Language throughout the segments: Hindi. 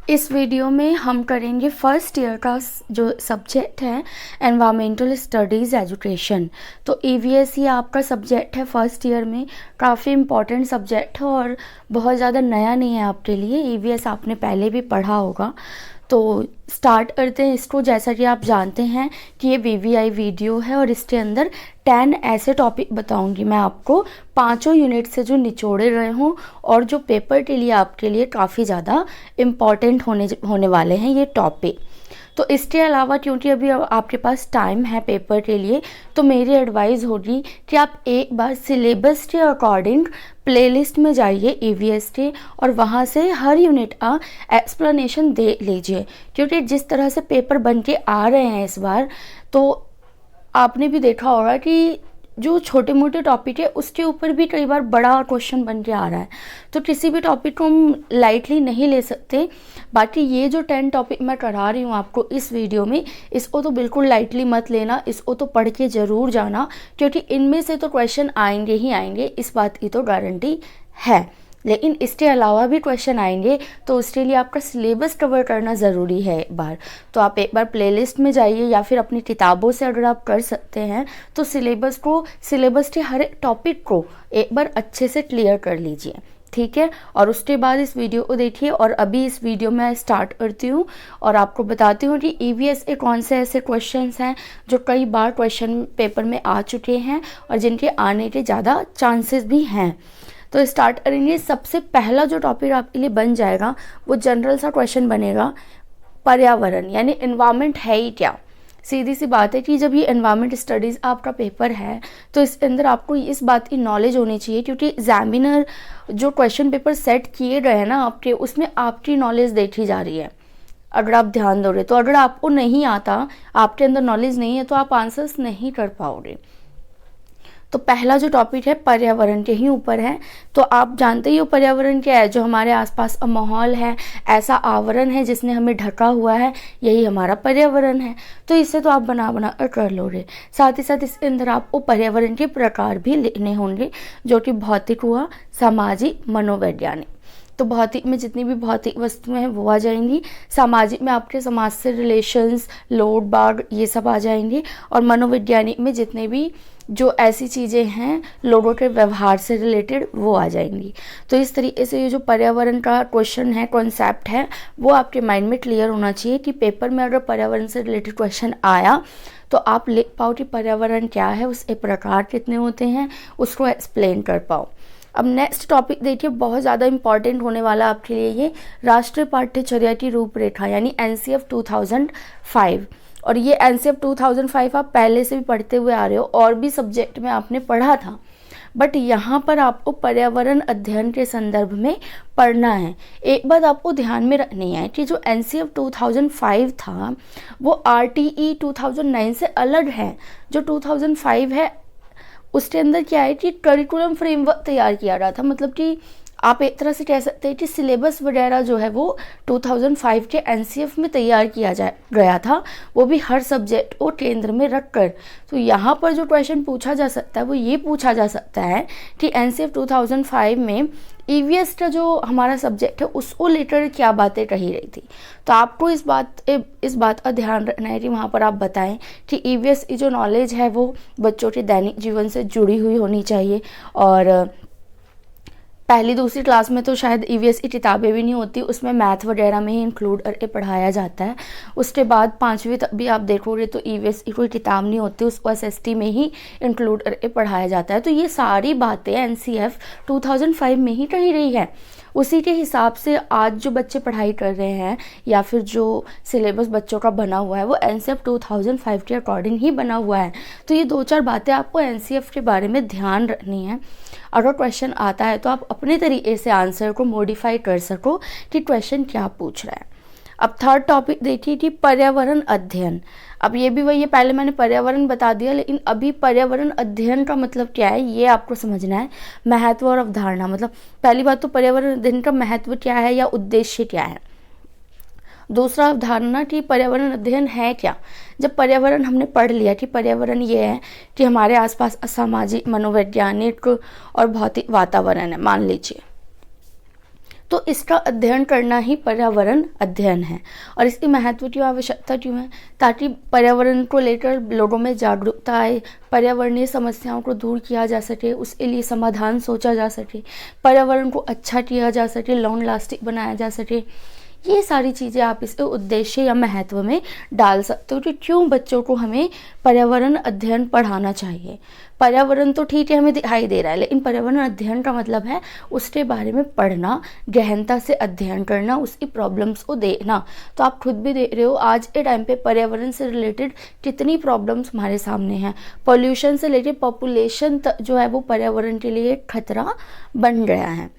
इस वीडियो में हम करेंगे फर्स्ट ईयर का जो सब्जेक्ट है एनवायरमेंटल स्टडीज़ एजुकेशन। तो ईवीएस ही आपका सब्जेक्ट है फर्स्ट ईयर में, काफ़ी इम्पॉर्टेंट सब्जेक्ट है और बहुत ज़्यादा नया नहीं है आपके लिए। ईवीएस आपने पहले भी पढ़ा होगा। तो स्टार्ट करते हैं इसको। जैसा कि आप जानते हैं कि ये वीवीआई वीडियो है और इसके अंदर 10 ऐसे टॉपिक बताऊंगी मैं आपको, पांचों यूनिट से जो निचोड़े रहे हों और जो पेपर के लिए आपके लिए काफ़ी ज़्यादा इम्पॉर्टेंट होने वाले हैं ये टॉपिक। तो इसके अलावा क्योंकि अभी आपके पास टाइम है पेपर के लिए, तो मेरी एडवाइस होगी कि आप एक बार सिलेबस के अकॉर्डिंग प्लेलिस्ट में जाइए ईवीएस के और वहाँ से हर यूनिट का एक्सप्लेनेशन दे लीजिए। क्योंकि जिस तरह से पेपर बन के आ रहे हैं इस बार, तो आपने भी देखा होगा कि जो छोटे मोटे टॉपिक है उसके ऊपर भी कई बार बड़ा क्वेश्चन बन के आ रहा है। तो किसी भी टॉपिक को हम लाइटली नहीं ले सकते। बाकी ये जो 10 टॉपिक मैं करा रही हूँ आपको इस वीडियो में, इसको तो बिल्कुल लाइटली मत लेना, इसको तो पढ़ के ज़रूर जाना, क्योंकि इनमें से तो क्वेश्चन आएंगे ही आएंगे, इस बात की तो गारंटी है। लेकिन इसके अलावा भी क्वेश्चन आएंगे, तो उसके लिए आपका सिलेबस कवर करना ज़रूरी है एक बार। तो आप एक बार प्लेलिस्ट में जाइए या फिर अपनी किताबों से अगर आप कर सकते हैं तो सिलेबस के हर एक टॉपिक को एक बार अच्छे से क्लियर कर लीजिए, ठीक है। और उसके बाद इस वीडियो को देखिए। और अभी इस वीडियो में मैं स्टार्ट करती हूँ और आपको बताती हूँ कि ईवीएस के कौन से ऐसे क्वेश्चंस हैं जो कई बार क्वेश्चन पेपर में आ चुके हैं और जिनके आने के ज़्यादा चांसेस भी हैं। तो स्टार्ट करेंगे। सबसे पहला जो टॉपिक आपके लिए बन जाएगा वो जनरल सा क्वेश्चन बनेगा, पर्यावरण यानी एनवायरनमेंट है ही क्या। सीधी सी बात है कि जब ये एनवायरनमेंट स्टडीज़ आपका पेपर है तो इसके अंदर आपको इस बात की नॉलेज होनी चाहिए, क्योंकि एग्जामिनर जो क्वेश्चन पेपर सेट किए गए हैं ना आपके, उसमें आपकी नॉलेज देखी जा रही है। अगर आप ध्यान दोगे तो अगर आपको नहीं आता, आपके अंदर नॉलेज नहीं है, तो आप आंसर्स नहीं कर पाओगे। तो पहला जो टॉपिक है पर्यावरण के ही ऊपर है। तो आप जानते ही हो पर्यावरण क्या है, जो हमारे आसपास का माहौल है, ऐसा आवरण है जिसने हमें ढका हुआ है, यही हमारा पर्यावरण है। तो इससे तो आप बना कर लोगे। साथ ही साथ इसके अंदर आपको पर्यावरण के प्रकार भी लिखने होंगे, जो कि भौतिक हुआ, सामाजिक, मनोवैज्ञानिक। तो भौतिक में जितनी भी भौतिक वस्तुएं हैं वो आ जाएंगी, सामाजिक में आपके समाज से रिलेशंस, लोड बाग, ये सब आ जाएंगे, और मनोवैज्ञानिक में जितने भी जो ऐसी चीज़ें हैं लोगों के व्यवहार से रिलेटेड वो आ जाएंगी। तो इस तरीके से ये जो पर्यावरण का क्वेश्चन है, कॉन्सेप्ट है, वो आपके माइंड में क्लियर होना चाहिए कि पेपर में अगर पर्यावरण से रिलेटेड क्वेश्चन आया तो आप लिख पाओ कि पर्यावरण क्या है, उसके प्रकार कितने होते हैं, उसको एक्सप्लेन कर पाओ। अब नेक्स्ट टॉपिक देखिए, बहुत ज़्यादा इंपॉर्टेंट होने वाला आपके लिए ये राष्ट्रीय पाठ्यचर्या की रूपरेखा यानी एनसीएफ 2005। और ये एनसीएफ 2005 आप पहले से भी पढ़ते हुए आ रहे हो और भी सब्जेक्ट में आपने पढ़ा था, बट यहाँ पर आपको पर्यावरण अध्ययन के संदर्भ में पढ़ना है। एक बात आपको ध्यान में रखनी है कि जो एनसीएफ 2005 था वो आरटीई 2009 से अलग है। जो 2005 है उसके अंदर क्या है कि करिकुलम फ्रेमवर्क तैयार किया रहा था, मतलब कि आप एक तरह से कह सकते हैं कि सिलेबस वगैरह जो है वो 2005 के एनसीएफ में तैयार किया गया था, वो भी हर सब्जेक्ट को केंद्र में रखकर। तो यहाँ पर जो क्वेश्चन पूछा जा सकता है वो ये पूछा जा सकता है कि एनसीएफ 2005 में ईवीएस का जो हमारा सब्जेक्ट है उसको लेकर क्या बातें कही रही थी। तो आपको इस बात का ध्यान रखना है कि वहाँ पर आप बताएं कि ईवीएस की जो नॉलेज है वो बच्चों के दैनिक जीवन से जुड़ी हुई होनी चाहिए। और पहली दूसरी क्लास में तो शायद ईवीएस की किताबें भी नहीं होती, उसमें मैथ वगैरह में ही इंक्लूड करके पढ़ाया जाता है। उसके बाद 5वीं तक भी आप देखोगे तो ईवीएस की कोई किताब नहीं होती, उसको एसएसटी में ही इंक्लूड करके पढ़ाया जाता है। तो ये सारी बातें एनसीएफ 2005 में ही कही रही है। उसी के हिसाब से आज जो बच्चे पढ़ाई कर रहे हैं या फिर जो सिलेबस बच्चों का बना हुआ है वो एनसीएफ 2005 के अकॉर्डिंग ही बना हुआ है। तो ये 2-4 बातें आपको एनसीएफ के बारे में ध्यान रखनी है। अगर क्वेश्चन आता है तो आप अपने तरीके से आंसर को मॉडिफाई कर सको कि क्वेश्चन क्या पूछ रहा है। अब थर्ड टॉपिक देखिए कि पर्यावरण अध्ययन। अब ये भी वही है, पहले मैंने पर्यावरण बता दिया, लेकिन अभी पर्यावरण अध्ययन का मतलब क्या है ये आपको समझना है। महत्व और अवधारणा, मतलब पहली बात तो पर्यावरण अध्ययन का महत्व क्या है या उद्देश्य क्या है। दूसरा अवधारणा कि पर्यावरण अध्ययन है क्या। जब पर्यावरण हमने पढ़ लिया कि पर्यावरण ये है कि हमारे आसपास सामाजिक, मनोवैज्ञानिक और भौतिक वातावरण है मान लीजिए, तो इसका अध्ययन करना ही पर्यावरण अध्ययन है। और इसकी महत्व क्यों, आवश्यकता क्यों है, ताकि पर्यावरण को लेकर लोगों में जागरूकता आए, पर्यावरणीय समस्याओं को दूर किया जा सके, उसके लिए समाधान सोचा जा सके, पर्यावरण को अच्छा किया जा सके, लॉन्ग लास्टिंग बनाया जा सके। ये सारी चीज़ें आप इसके उद्देश्य या महत्व में डाल सकते हो कि क्यों बच्चों को हमें पर्यावरण अध्ययन पढ़ाना चाहिए। पर्यावरण तो ठीक है हमें दिखाई दे रहा है, लेकिन पर्यावरण अध्ययन का मतलब है उसके बारे में पढ़ना, गहनता से अध्ययन करना, उसकी प्रॉब्लम्स को देखना। तो आप खुद भी देख रहे हो आज के टाइम पे पर्यावरण से रिलेटेड कितनी प्रॉब्लम्स हमारे सामने हैं। पॉल्यूशन से लेकर पॉपुलेशन तक जो है वो पर्यावरण के लिए एक खतरा बन गया है।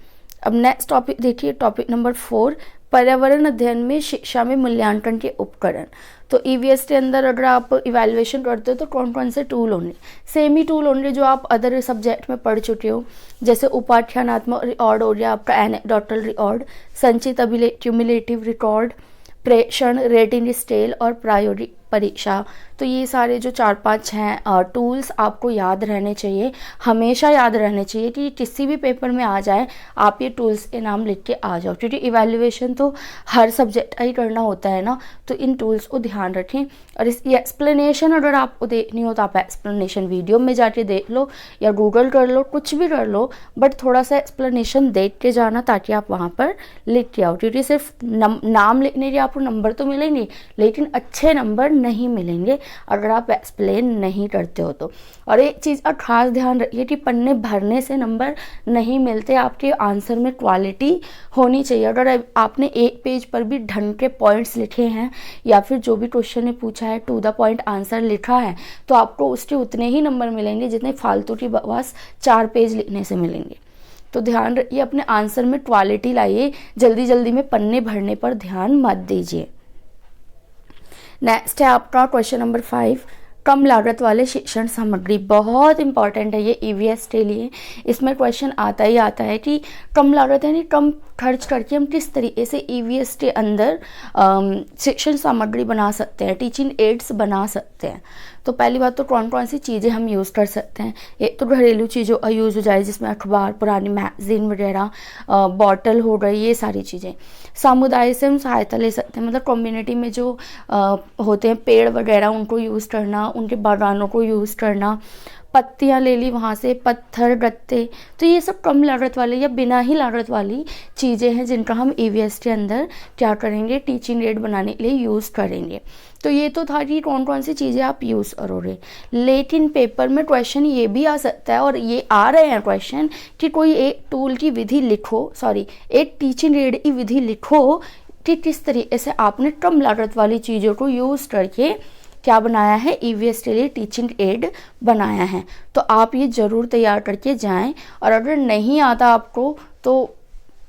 अब नेक्स्ट टॉपिक देखिए, टॉपिक नंबर 4, पर्यावरण अध्ययन में शिक्षा में मूल्यांकन के उपकरण। तो ईवीएस के अंदर अगर आप इवैल्यूएशन करते हो तो कौन कौन से टूल होंगे, सेम ही टूल होंगे जो आप अदर सब्जेक्ट में पढ़ चुके हो, जैसे उपाख्यानात्मक रिकॉर्ड हो गया आपका, एनेक्डोटल रिकॉर्ड, संचित क्यूमुलेटिव रिकॉर्ड, प्रेषण, रेटिंग स्केल और प्रायोगिक परीक्षा। तो ये सारे जो 4-5 हैं टूल्स आपको याद रहने चाहिए, हमेशा याद रहने चाहिए कि किसी भी पेपर में आ जाए आप ये टूल्स के नाम लिख के आ जाओ, क्योंकि इवैल्यूएशन तो हर सब्जेक्ट का ही करना होता है ना। तो इन टूल्स को ध्यान रखें। और इसकी एक्सप्लेनेशन अगर आपको देखनी हो तो आप एक्सप्लेनेशन वीडियो में जाके देख लो या गूगल कर लो, कुछ भी कर लो, बट थोड़ा सा एक्सप्लेनेशन देख के जाना ताकि आप वहाँ पर लिख के आओ, क्योंकि सिर्फ नाम लिखने के आपको नंबर तो मिलेंगे लेकिन अच्छे नंबर नहीं मिलेंगे अगर आप एक्सप्लेन नहीं करते हो तो। और एक चीज़ का खास ध्यान रखिए कि पन्ने भरने से नंबर नहीं मिलते, आपके आंसर में क्वालिटी होनी चाहिए। अगर आपने एक पेज पर भी ढंग के पॉइंट्स लिखे हैं या फिर जो भी क्वेश्चन ने पूछा है टू द पॉइंट आंसर लिखा है तो आपको उसके उतने ही नंबर मिलेंगे जितने फालतू की बकवास 4 पेज लिखने से मिलेंगे। तो ध्यान रखिए, अपने आंसर में क्वालिटी लाइए, जल्दी जल्दी में पन्ने भरने पर ध्यान मत दीजिए। नेक्स्ट है आपका क्वेश्चन नंबर 5, कम लागत वाले शिक्षण सामग्री। बहुत इंपॉर्टेंट है ये ईवीएस के लिए। इसमें क्वेश्चन आता ही आता है कि कम लागत यानी कम खर्च करके हम किस तरीके से ईवीएस के अंदर शिक्षण सामग्री बना सकते हैं, टीचिंग एड्स बना सकते हैं। तो पहली बात तो कौन कौन सी चीज़ें हम यूज़ कर सकते हैं। एक तो घरेलू चीज़ों का यूज़ हो जाए जिसमें अखबार, पुरानी मैगजीन वगैरह, बॉटल हो गई, ये सारी चीज़ें। समुदाय से हम सहायता ले सकते हैं, मतलब कम्युनिटी में जो होते हैं पेड़ वगैरह उनको यूज़ करना, उनके बागानों को यूज़ करना, पत्तियाँ ले ली वहाँ से, पत्थर, गत्ते। तो ये सब कम लागत वाली या बिना ही लागत वाली चीज़ें हैं जिनका हम ईवीएस के अंदर क्या करेंगे, टीचिंग एड बनाने के लिए यूज़ करेंगे। तो ये तो था कि कौन कौन सी चीज़ें आप यूज़ करोगे। लेकिन पेपर में क्वेश्चन ये भी आ सकता है, और ये आ रहे हैं क्वेश्चन, कि कोई एक टूल की विधि लिखो, एक टीचिंग एड की विधि लिखो कि किस तरीके से आपने कम लागत वाली चीज़ों को यूज़ करके क्या बनाया है, ईवीएस के लिए टीचिंग एड बनाया है। तो आप ये ज़रूर तैयार करके जाएं। और अगर नहीं आता आपको तो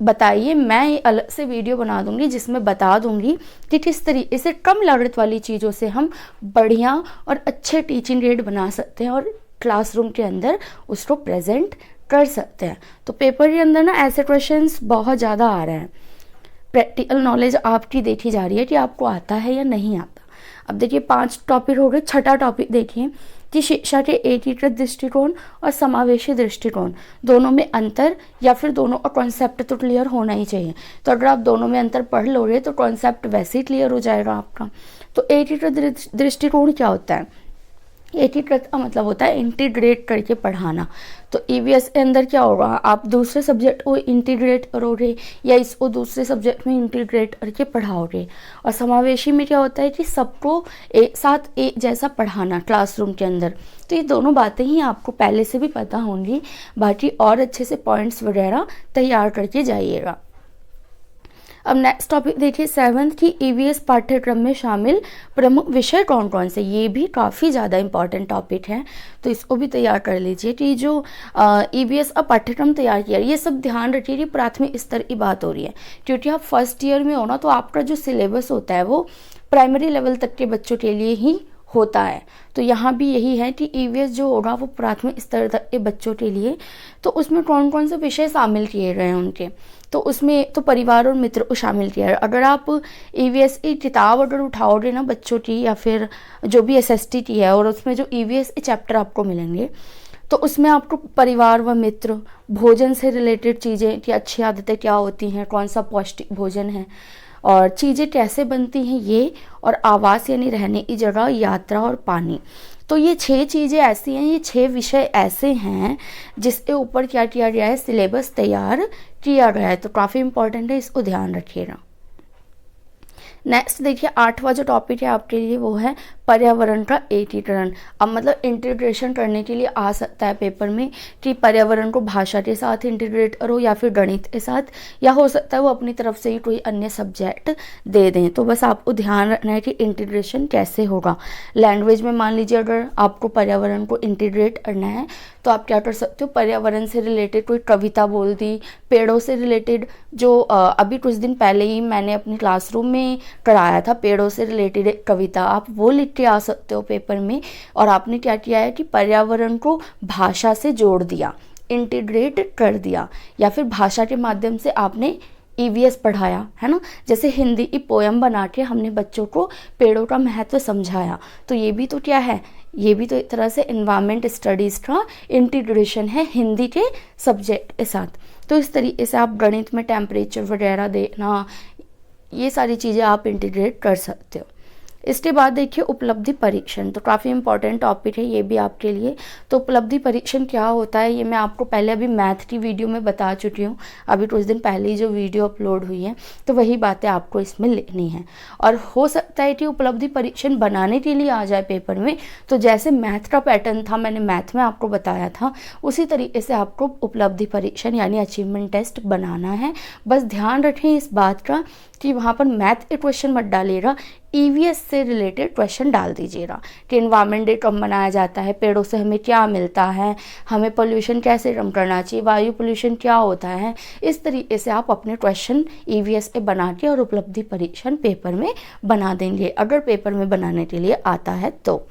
बताइए, मैं अलग से वीडियो बना दूंगी जिसमें बता दूंगी कि किस तरीके से कम लागत वाली चीज़ों से हम बढ़िया और अच्छे टीचिंग एड बना सकते हैं और क्लासरूम के अंदर उसको प्रेजेंट कर सकते हैं। तो पेपर के अंदर ना ऐसे क्वेश्चंस बहुत ज़्यादा आ रहे हैं। प्रैक्टिकल नॉलेज आपकी देखी जा रही है कि आपको आता है या नहीं आता। अब देखिए 5 टॉपिक हो गए। छठा टॉपिक देखिए कि शिक्षा के एकीकृत दृष्टिकोण और समावेशी दृष्टिकोण दोनों में अंतर, या फिर दोनों का कॉन्सेप्ट तो क्लियर होना ही चाहिए। तो अगर आप दोनों में अंतर पढ़ लोगे तो कॉन्सेप्ट वैसे ही क्लियर हो जाएगा आपका। तो एकीकृत दृष्टिकोण क्या होता है? एकीकृत का मतलब होता है इंटीग्रेट करके पढ़ाना। तो ईवीएस के अंदर क्या होगा, आप दूसरे सब्जेक्ट को इंटीग्रेट करोगे या इसको दूसरे सब्जेक्ट में इंटीग्रेट करके पढ़ाओगे। और समावेशी में क्या होता है कि सबको एक साथ एक जैसा पढ़ाना क्लासरूम के अंदर। तो ये दोनों बातें ही आपको पहले से भी पता होंगी, बाकी और अच्छे से पॉइंट्स वगैरह तैयार करके जाइएगा। अब नेक्स्ट टॉपिक देखिए 7th की ईवीएस पाठ्यक्रम में शामिल प्रमुख विषय कौन कौन से। ये भी काफ़ी ज़्यादा इंपॉर्टेंट टॉपिक है, तो इसको भी तैयार कर लीजिए कि जो ईवीएस का पाठ्यक्रम तैयार किया ये सब ध्यान रखिए कि प्राथमिक स्तर की बात हो रही है, क्योंकि आप फर्स्ट ईयर में हो ना, तो आपका जो सिलेबस होता है वो प्राइमरी लेवल तक के बच्चों के लिए ही होता है। तो यहाँ भी यही है कि ईवीएस जो होगा वो प्राथमिक स्तर तक के बच्चों के लिए। तो उसमें कौन कौन से विषय शामिल किए गए हैं उनके, तो उसमें तो परिवार और मित्र को शामिल किया है। अगर आप ईवीएस की किताब अगर उठाओगे ना बच्चों की, या फिर जो भी एसएसटी की है, और उसमें जो ईवीएस के चैप्टर आपको मिलेंगे, तो उसमें आपको परिवार व मित्र, भोजन से रिलेटेड चीज़ें कि अच्छी आदतें क्या होती हैं, कौन सा पौष्टिक भोजन है और चीज़ें कैसे बनती हैं ये, और आवास यानी रहने की जगह, यात्रा और पानी। तो ये 6 चीज़ें ऐसी हैं, ये 6 विषय ऐसे हैं जिसके ऊपर क्या किया गया है, सिलेबस तैयार किया गया है। तो काफ़ी इंपॉर्टेंट है, इसको ध्यान रखिएगा। नेक्स्ट देखिए 8वां जो टॉपिक है आपके लिए वो है पर्यावरण का एकीकरण। अब मतलब इंटीग्रेशन करने के लिए आ सकता है पेपर में कि पर्यावरण को भाषा के साथ इंटीग्रेट करो या फिर गणित के साथ, या हो सकता है वो अपनी तरफ से ही कोई अन्य सब्जेक्ट दे दें। तो बस आपको ध्यान रखना है कि इंटीग्रेशन कैसे होगा। लैंग्वेज में मान लीजिए अगर आपको पर्यावरण को इंटीग्रेट करना है तो आप क्या कर सकते हो, पर्यावरण से रिलेटेड कोई कविता बोल दी, पेड़ों से रिलेटेड जो अभी कुछ दिन पहले ही मैंने अपनी क्लासरूम में कराया था, पेड़ों से रिलेटेड एक कविता, आप वो लिख के आ सकते हो पेपर में। और आपने क्या किया है कि पर्यावरण को भाषा से जोड़ दिया, इंटीग्रेट कर दिया, या फिर भाषा के माध्यम से आपने ईवीएस पढ़ाया है ना। जैसे हिंदी की पोयम बना के हमने बच्चों को पेड़ों का महत्व समझाया, तो ये भी तो क्या है, ये भी तो एक तरह से एनवायरमेंट स्टडीज़ का इंटीग्रेशन है हिंदी के सब्जेक्ट के साथ। तो इस तरीके से आप गणित में टेम्परेचर वगैरह देखना, ये सारी चीज़ें आप इंटीग्रेट कर सकते हो। इसके बाद देखिए उपलब्धि परीक्षण, तो काफ़ी इंपॉर्टेंट टॉपिक है ये भी आपके लिए। तो उपलब्धि परीक्षण क्या होता है ये मैं आपको पहले अभी मैथ की वीडियो में बता चुकी हूँ, अभी कुछ दिन पहले ही जो वीडियो अपलोड हुई है, तो वही बातें आपको इसमें लिखनी है। और हो सकता है कि उपलब्धि परीक्षण बनाने के लिए आ जाए पेपर में, तो जैसे मैथ का पैटर्न था, मैंने मैथ में आपको बताया था, उसी तरीके से आपको उपलब्धि परीक्षण यानी अचीवमेंट टेस्ट बनाना है। बस ध्यान रखें इस बात का कि वहाँ पर मैथ के क्वेश्चन मत डालिएगा, ईवीएस से रिलेटेड क्वेश्चन डाल दीजिएगा कि एनवायरमेंट डे कब मनाया जाता है, पेड़ों से हमें क्या मिलता है, हमें पोल्यूशन कैसे कम करना चाहिए, वायु पोल्यूशन क्या होता है। इस तरीके से आप अपने क्वेश्चन ईवीएस के बना के और उपलब्धि परीक्षण पेपर में बना देंगे, अगर पेपर में बनाने के लिए आता है तो।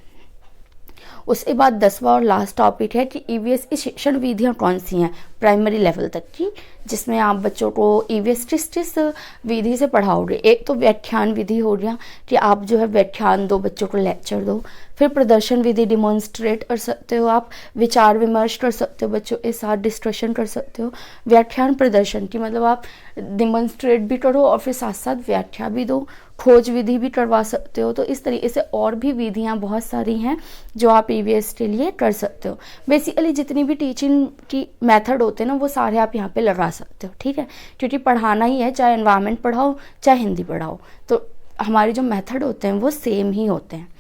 उसके बाद 10वां और लास्ट टॉपिक है कि ईवीएस की शिक्षण विधियाँ कौन सी हैं प्राइमरी लेवल तक की, जिसमें आप बच्चों को ईवीएस किस विधि से पढ़ाओगे। एक तो व्याख्यान विधि हो गया कि आप जो है व्याख्यान दो, बच्चों को लेक्चर दो। फिर प्रदर्शन विधि, डिमॉन्स्ट्रेट कर सकते हो आप, विचार विमर्श कर सकते हो, बच्चों के साथ डिस्कशन कर सकते हो। व्याख्यान प्रदर्शन की मतलब आप डिमॉन्स्ट्रेट भी करो और फिर साथ साथ व्याख्या भी दो, खोज विधि भी करवा सकते हो। तो इस तरीके से और भी विधियाँ बहुत सारी हैं जो आप ईवीएस के लिए कर सकते हो। बेसिकली जितनी भी टीचिंग की मेथड होते हैं ना, वो सारे आप यहाँ पे लगा सकते हो, ठीक है, क्योंकि पढ़ाना ही है, चाहे एनवायरनमेंट पढ़ाओ चाहे हिंदी पढ़ाओ, तो हमारे जो मेथड होते हैं वो सेम ही होते हैं।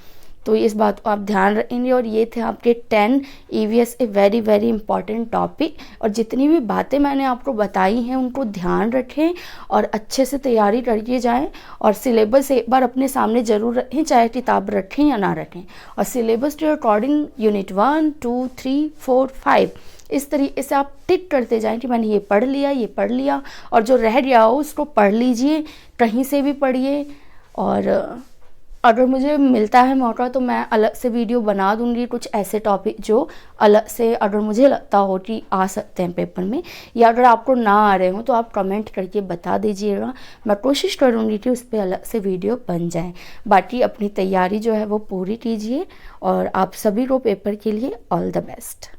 तो इस बात को आप ध्यान रखेंगे। और ये थे आपके 10 EVS a very very important topic. और जितनी भी बातें मैंने आपको बताई हैं उनको ध्यान रखें और अच्छे से तैयारी करके जाएं। और सिलेबस एक बार अपने सामने ज़रूर रखें, चाहे किताब रखें या ना रखें। और सिलेबस के अकॉर्डिंग यूनिट 1, 2, 3, 4, 5 इस तरीके से आप टिक करते जाएं कि मैंने ये पढ़ लिया, ये पढ़ लिया। और जो रह गया हो उसको पढ़ लीजिए, कहीं से भी पढ़िए। और अगर मुझे मिलता है मौका तो मैं अलग से वीडियो बना दूंगी, कुछ ऐसे टॉपिक जो अलग से अगर मुझे लगता हो कि आ सकते हैं पेपर में, या अगर आपको ना आ रहे हो तो आप कमेंट करके बता दीजिएगा। मैं कोशिश करूंगी कि उस पर अलग से वीडियो बन जाए। बाकी अपनी तैयारी जो है वो पूरी कीजिए और आप सभी को पेपर के लिए ऑल द बेस्ट।